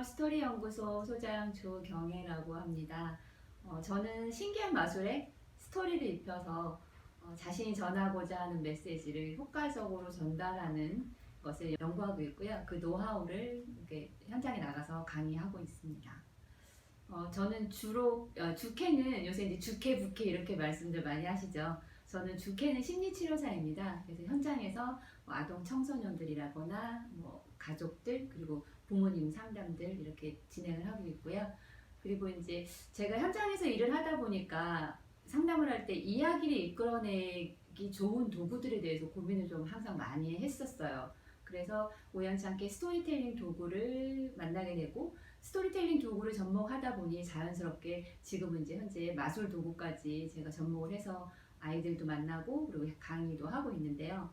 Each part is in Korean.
스토리 연구소 소장 조경애라고 합니다. 저는 신기한 마술에 스토리를 입혀서 자신이 전하고자 하는 메시지를 효과적으로 전달하는 것을 연구하고 있고요. 그 노하우를 이렇게 현장에 나가서 강의하고 있습니다. 저는 주로 주캐는 요새 이제 주캐, 부캐 이렇게 말씀들 많이 하시죠. 저는 주캐는 심리치료사입니다. 그래서 현장에서 아동 청소년들이라거나 가족들 그리고 부모님 상담들 이렇게 진행을 하고 있고요. 그리고 이제 제가 현장에서 일을 하다 보니까 상담을 할 때 이야기를 이끌어내기 좋은 도구들에 대해서 고민을 좀 항상 많이 했었어요. 그래서 우연치 않게 스토리텔링 도구를 만나게 되고 스토리텔링 도구를 접목하다 보니 자연스럽게 지금은 이제 현재 마술 도구까지 제가 접목을 해서 아이들도 만나고 그리고 강의도 하고 있는데요.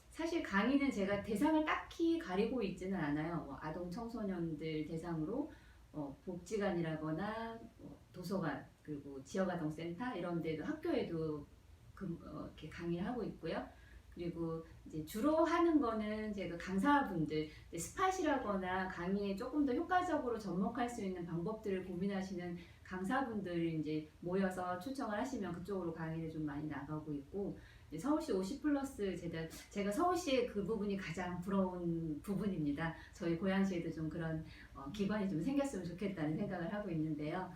사실 강의는 제가 대상을 딱히 가리고 있지는 않아요. 아동 청소년들 대상으로 복지관이라거나 도서관 그리고 지역아동센터 이런 데도 학교에도 이렇게 강의를 하고 있고요. 그리고 이제 주로 하는 거는 제가 강사분들 스팟이라거나 강의에 조금 더 효과적으로 접목할 수 있는 방법들을 고민하시는 강사분들이 이제 모여서 초청을 하시면 그쪽으로 강의를 좀 많이 나가고 있고, 서울시 50플러스 제가 서울시의 그 부분이 가장 부러운 부분입니다. 저희 고양시에도 좀 그런 기관이 좀 생겼으면 좋겠다는 생각을 하고 있는데요.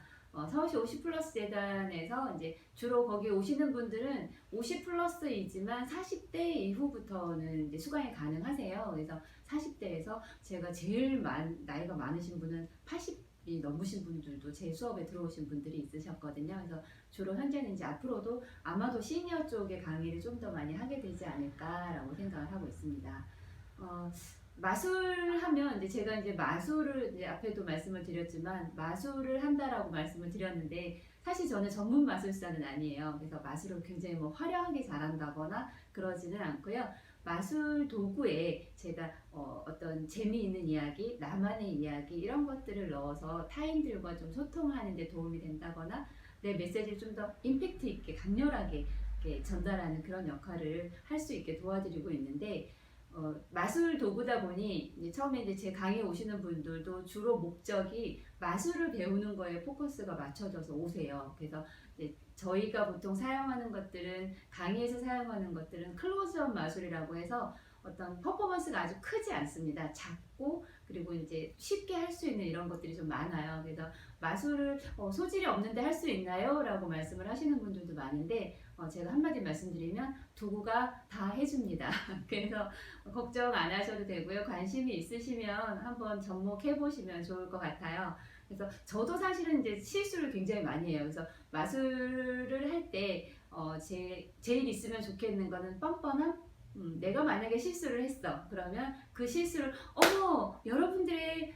서울시 50플러스 재단에서 이제 주로 거기 오시는 분들은 50플러스이지만 40대 이후부터는 이제 수강이 가능하세요. 그래서 40대에서 제가 제일 나이가 많으신 분은 80이 넘으신 분들도 제 수업에 들어오신 분들이 있으셨거든요. 그래서 주로 현재는 이제 앞으로도 아마도 시니어 쪽의 강의를 좀 더 많이 하게 되지 않을까라고 생각을 하고 있습니다. 마술하면 이제 제가 이제 마술을 이제 앞에도 말씀을 드렸지만 마술을 한다라고 말씀을 드렸는데 사실 저는 전문 마술사는 아니에요. 그래서 마술을 굉장히 화려하게 잘한다거나 그러지는 않고요. 마술 도구에 제가 어떤 재미있는 이야기, 나만의 이야기 이런 것들을 넣어서 타인들과 좀 소통하는 데 도움이 된다거나 내 메시지를 좀 더 임팩트 있게 강렬하게 이렇게 전달하는 그런 역할을 할 수 있게 도와드리고 있는데 마술 도구다 보니 이제 처음에 이제 제 강의에 오시는 분들도 주로 목적이 마술을 배우는 거에 포커스가 맞춰져서 오세요. 그래서 이제 저희가 보통 사용하는 것들은 강의에서 사용하는 것들은 클로즈업 마술이라고 해서 어떤 퍼포먼스가 아주 크지 않습니다. 작고 그리고 이제 쉽게 할 수 있는 이런 것들이 좀 많아요. 그래서 마술을 소질이 없는데 할 수 있나요? 라고 말씀을 하시는 분들도 많은데 제가 한마디 말씀드리면 도구가 다 해줍니다. 그래서 걱정 안 하셔도 되고요. 관심이 있으시면 한번 접목해 보시면 좋을 것 같아요. 그래서 저도 사실은 이제 실수를 굉장히 많이 해요. 그래서 마술을 할 때 제일 있으면 좋겠는 거는 뻔뻔함. 내가 만약에 실수를 했어. 그러면 그 실수를 여러분들의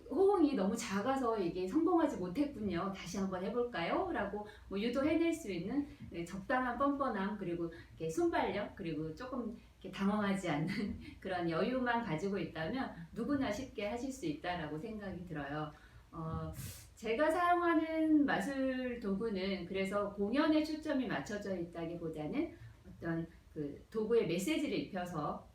호응이 너무 작아서 이게 성공하지 못했군요. 다시 한번 해볼까요? 라고 유도해낼 수 있는 적당한 뻔뻔함 그리고 이렇게 순발력 그리고 조금 이렇게 당황하지 않는 그런 여유만 가지고 있다면 누구나 쉽게 하실 수 있다라고 생각이 들어요. 제가 사용하는 마술 도구는 그래서 공연에 초점이 맞춰져 있다기보다는 어떤 그 도구의 메시지를 입혀서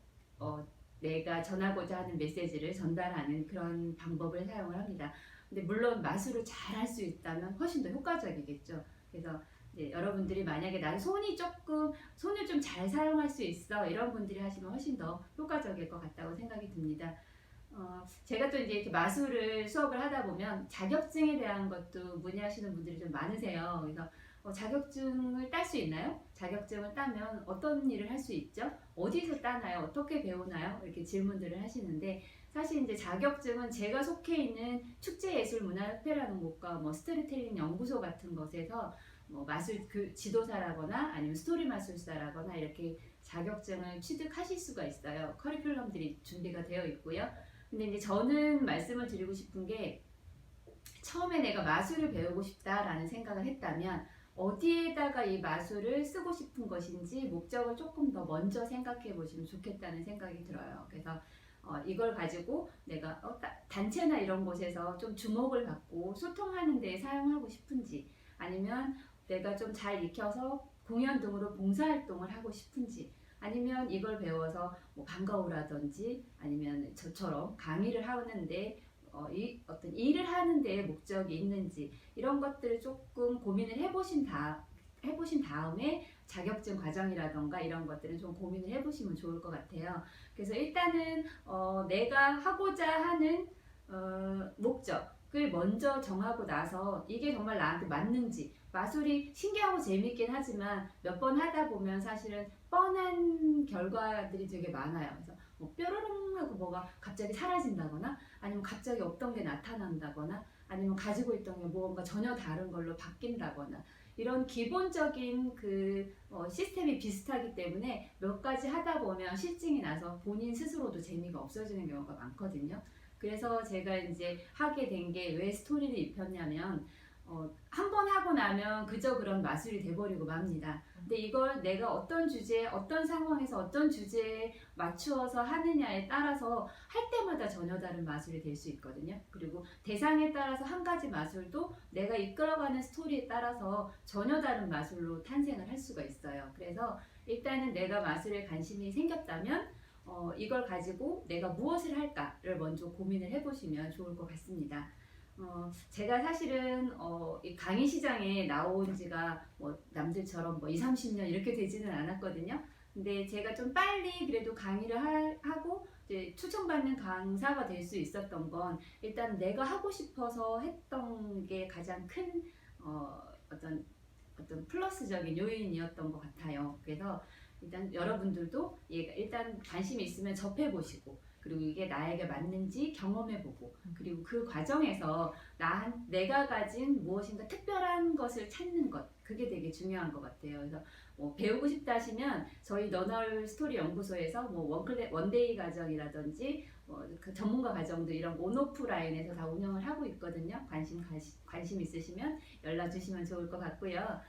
내가 전하고자 하는 메시지를 전달하는 그런 방법을 사용을 합니다. 근데 물론 마술을 잘 할 수 있다면 훨씬 더 효과적이겠죠. 그래서 여러분들이 만약에 나는 손을 좀 잘 사용할 수 있어 이런 분들이 하시면 훨씬 더 효과적일 것 같다고 생각이 듭니다. 제가 또 이제 이렇게 마술을 수업을 하다 보면 자격증에 대한 것도 문의하시는 분들이 좀 많으세요. 그래서 자격증을 딸 수 있나요? 자격증을 따면 어떤 일을 할 수 있죠? 어디서 따나요? 어떻게 배우나요? 이렇게 질문들을 하시는데 사실 이제 자격증은 제가 속해 있는 축제예술문화협회라는 곳과 스토리텔링 연구소 같은 곳에서 마술 지도사라거나 아니면 스토리 마술사라거나 이렇게 자격증을 취득하실 수가 있어요. 커리큘럼들이 준비가 되어 있고요. 근데 이제 저는 말씀을 드리고 싶은 게 처음에 내가 마술을 배우고 싶다라는 생각을 했다면 어디에다가 이 마술을 쓰고 싶은 것인지 목적을 조금 더 먼저 생각해 보시면 좋겠다는 생각이 들어요. 그래서 이걸 가지고 내가 단체나 이런 곳에서 좀 주목을 받고 소통하는 데 사용하고 싶은지 아니면 내가 좀 잘 익혀서 공연 등으로 봉사활동을 하고 싶은지 아니면 이걸 배워서 방과후라든지 아니면 저처럼 강의를 하는데 이 어떤 일을 하는 데에 목적이 있는지 이런 것들을 조금 고민을 해보신 다음에 자격증 과정이라던가 이런 것들은 좀 고민을 해보시면 좋을 것 같아요. 그래서 일단은 내가 하고자 하는 목적을 먼저 정하고 나서 이게 정말 나한테 맞는지, 마술이 신기하고 재밌긴 하지만 몇 번 하다 보면 사실은 뻔한 결과들이 되게 많아요. 그래서 뭐 뾰로롱 하고 뭐가 갑자기 사라진다거나 아니면 갑자기 없던 게 나타난다거나 아니면 가지고 있던 게 뭔가 전혀 다른 걸로 바뀐다거나 이런 기본적인 시스템이 비슷하기 때문에 몇 가지 하다 보면 실증이 나서 본인 스스로도 재미가 없어지는 경우가 많거든요. 그래서 제가 이제 하게 된 게 왜 스토리를 입혔냐면 한 번 하고 나면 그저 그런 마술이 돼버리고 맙니다. 근데 이걸 내가 어떤 주제, 어떤 상황에서 어떤 주제에 맞추어서 하느냐에 따라서 할 때마다 전혀 다른 마술이 될 수 있거든요. 그리고 대상에 따라서 한 가지 마술도 내가 이끌어가는 스토리에 따라서 전혀 다른 마술로 탄생을 할 수가 있어요. 그래서 일단은 내가 마술에 관심이 생겼다면 이걸 가지고 내가 무엇을 할까를 먼저 고민을 해보시면 좋을 것 같습니다. 제가 사실은 이 강의 시장에 나온 지가 뭐 남들처럼 뭐 2, 30년 이렇게 되지는 않았거든요. 근데 제가 좀 빨리 그래도 강의를 하고 이제 추천받는 강사가 될 수 있었던 건 일단 내가 하고 싶어서 했던 게 가장 큰 어떤 플러스적인 요인이었던 것 같아요. 그래서 일단 여러분들도 일단 관심이 있으면 접해보시고 그리고 이게 나에게 맞는지 경험해보고 그리고 그 과정에서 내가 가진 무엇인가 특별한 것을 찾는 것 그게 되게 중요한 것 같아요. 그래서 뭐 배우고 싶다 하시면 저희 너널 스토리 연구소에서 뭐 원데이 과정이라든지 그 전문가 과정도 이런 온오프라인에서 다 운영을 하고 있거든요. 관심 있으시면 연락 주시면 좋을 것 같고요.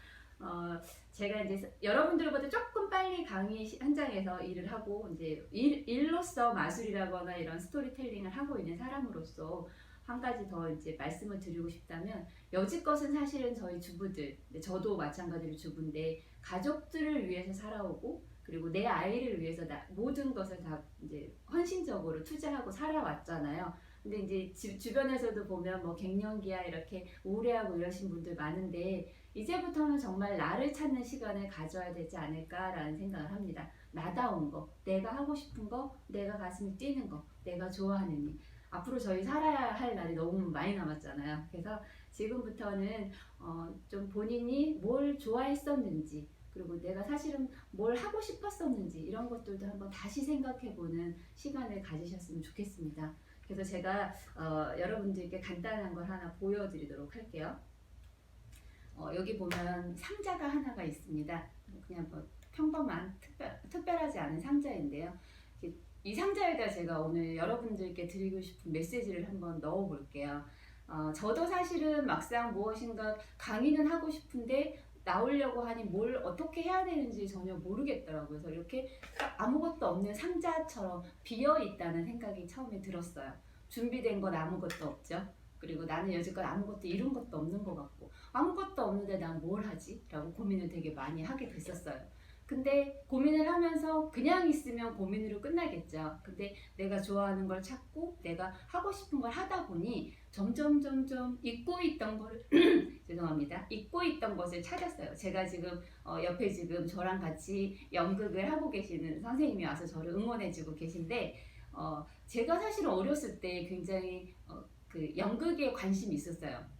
제가 이제 여러분들보다 조금 빨리 강의 현장에서 일을 하고 이제 일로서 마술이라거나 이런 스토리텔링을 하고 있는 사람으로서 한 가지 더 이제 말씀을 드리고 싶다면 여지껏은 사실은 저희 주부들, 저도 마찬가지로 주부인데 가족들을 위해서 살아오고 그리고 내 아이를 위해서 모든 것을 다 이제 헌신적으로 투자하고 살아왔잖아요. 근데 이제 주변에서도 보면 뭐 갱년기야 이렇게 우울해하고 이러신 분들 많은데 이제부터는 정말 나를 찾는 시간을 가져야 되지 않을까라는 생각을 합니다. 나다운 거, 내가 하고 싶은 거, 내가 가슴이 뛰는 거, 내가 좋아하는 일. 앞으로 저희 살아야 할 날이 너무 많이 남았잖아요. 그래서 지금부터는 좀 본인이 뭘 좋아했었는지 그리고 내가 사실은 뭘 하고 싶었었는지 이런 것들도 한번 다시 생각해보는 시간을 가지셨으면 좋겠습니다. 그래서 제가 여러분들께 간단한 걸 하나 보여드리도록 할게요. 여기 보면 상자가 하나가 있습니다. 그냥 뭐 평범한 특별하지 않은 상자인데요. 이 상자에다 제가 오늘 여러분들께 드리고 싶은 메시지를 한번 넣어 볼게요. 저도 사실은 막상 무엇인가 강의는 하고 싶은데 나오려고 하니 뭘 어떻게 해야 되는지 전혀 모르겠더라고요. 그래서 이렇게 아무것도 없는 상자처럼 비어 있다는 생각이 처음에 들었어요. 준비된 건 아무것도 없죠. 그리고 나는 여지껏 아무것도 이룬 것도 없는 것 같고 아무것도 없는데 난 뭘 하지? 라고 고민을 되게 많이 하게 됐었어요. 근데 고민을 하면서 그냥 있으면 고민으로 끝나겠죠. 근데 내가 좋아하는 걸 찾고 내가 하고 싶은 걸 하다 보니 점점 잊고 있던 걸 죄송합니다. 잊고 있던 것을 찾았어요. 제가 지금 옆에 지금 저랑 같이 연극을 하고 계시는 선생님이 와서 저를 응원해주고 계신데 제가 사실은 어렸을 때 굉장히 그 연극에 관심이 있었어요.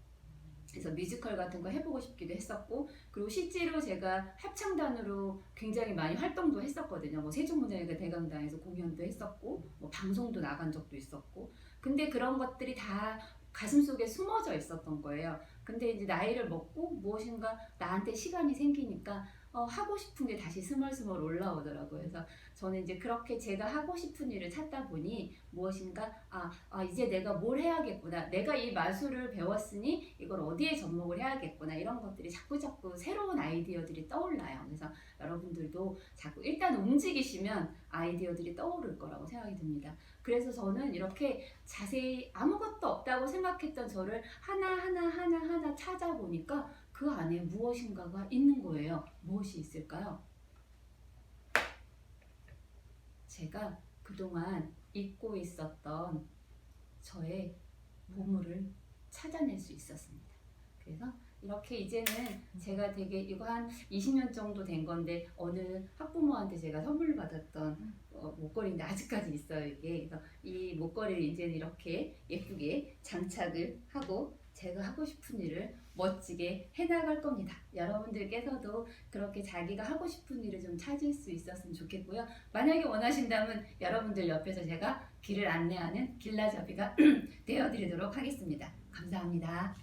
그래서 뮤지컬 같은 거 해보고 싶기도 했었고 그리고 실제로 제가 합창단으로 굉장히 많이 활동도 했었거든요. 뭐 세종문화회관 대강당에서 공연도 했었고 뭐 방송도 나간 적도 있었고 근데 그런 것들이 다 가슴속에 숨어져 있었던 거예요. 근데 이제 나이를 먹고 무엇인가 나한테 시간이 생기니까 하고 싶은 게 다시 스멀스멀 올라오더라고요. 그래서 저는 이제 그렇게 제가 하고 싶은 일을 찾다 보니 무엇인가 이제 내가 뭘 해야겠구나. 내가 이 마술을 배웠으니 이걸 어디에 접목을 해야겠구나. 이런 것들이 자꾸 새로운 아이디어들이 떠올라요. 그래서 여러분들도 자꾸 일단 움직이시면 아이디어들이 떠오를 거라고 생각이 듭니다. 그래서 저는 이렇게 자세히 아무것도 없다고 생각했던 저를 하나 찾아보니까 그 안에 무엇인가가 있는 거예요. 무엇이 있을까요? 제가 그동안 잊고 있었던 저의 보물을 찾아낼 수 있었습니다. 그래서 이렇게 이제는 제가 되게 이거 한 20년 정도 된 건데 어느 학부모한테 제가 선물 받았던 목걸이인데 아직까지 있어요 이게. 그래서 이 목걸이를 이제는 이렇게 예쁘게 장착을 하고 제가 하고 싶은 일을 멋지게 해나갈 겁니다. 여러분들께서도 그렇게 자기가 하고 싶은 일을 좀 찾을 수 있었으면 좋겠고요. 만약에 원하신다면 여러분들 옆에서 제가 길을 안내하는 길라잡이가 되어드리도록 하겠습니다. 감사합니다.